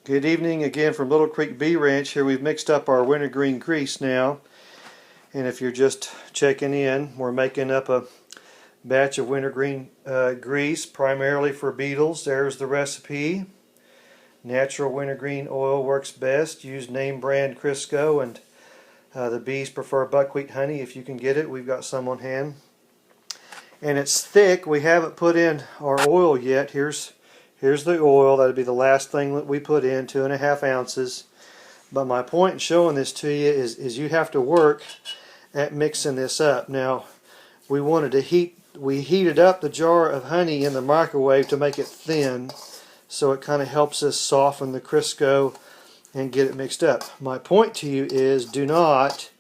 Good evening again from Little Creek Bee Ranch. Here we've mixed up our wintergreen grease now, and if you're just checking in, we're making up a batch of wintergreen grease primarily for beetles. There's the recipe. Natural wintergreen oil works best. Use name brand Crisco, and the bees prefer buckwheat honey if you can get it. We've got some on hand, and it's thick. We haven't put in our oil yet. Here's the oil. That'll be the last thing that we put in, 2.5 ounces. But my point in showing this to you is you have to work at mixing this up. Now, we heated up the jar of honey in the microwave to make it thin, so it kind of helps us soften the Crisco and get it mixed up. My point to you is do not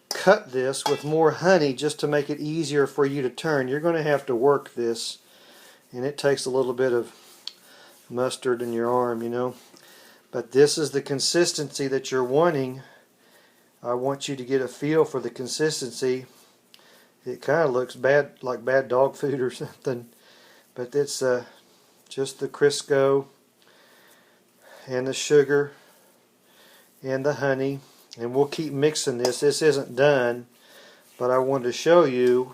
cut this with more honey just to make it easier for you to turn. You're going to have to work this, and it takes a little bit of mustard in your arm, you know. But this is the consistency that you're wanting. I want you to get a feel for the consistency. It kind of looks bad, like bad dog food or something, but it's just the Crisco and the sugar and the honey, and we'll keep mixing this. This isn't done, but I wanted to show you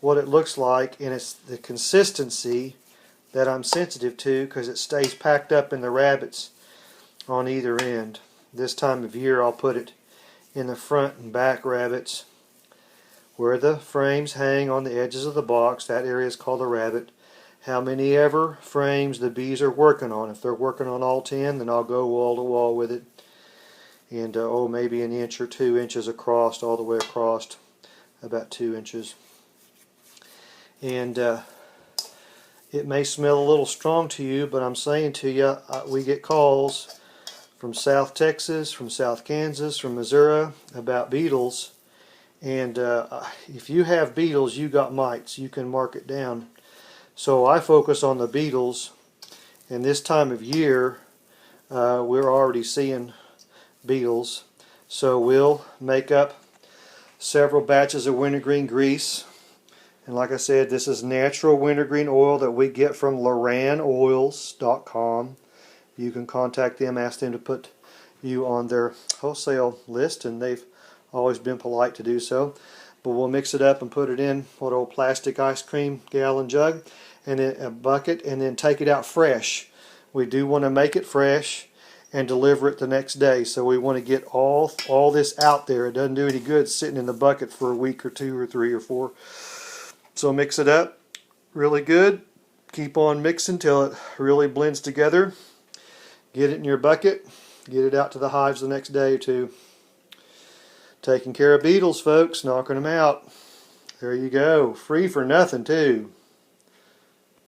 what it looks like, and it's the consistency that I'm sensitive to because it stays packed up in the rabbets on either end. This time of year I'll put it in the front and back rabbets where the frames hang on the edges of the box. That area is called the rabbet. How many ever frames the bees are working on. If they're working on all 10, then I'll go wall to wall with it, and maybe 1 inch or 2 inches across, all the way across, about 2 inches. And it may smell a little strong to you, but I'm saying to you, we get calls from South Texas, from South Kansas, from Missouri about beetles. And if you have beetles, you got mites. You can mark it down. So I focus on the beetles. And this time of year, we're already seeing beetles. So we'll make up several batches of wintergreen grease. And like I said, this is natural wintergreen oil that we get from LorannOils.com. You can contact them, ask them to put you on their wholesale list, and they've always been polite to do so. But we'll mix it up and put it in what old plastic ice cream gallon jug, and then a bucket, and then take it out fresh. We do want to make it fresh and deliver it the next day, so we want to get all this out there. It doesn't do any good sitting in the bucket for a week or 2 or 3 or 4. So mix it up really good. Keep on mixing till it really blends together. Get it in your bucket. Get it out to the hives the next day or 2. Taking care of beetles, folks. Knocking them out. There you go. Free for nothing, too.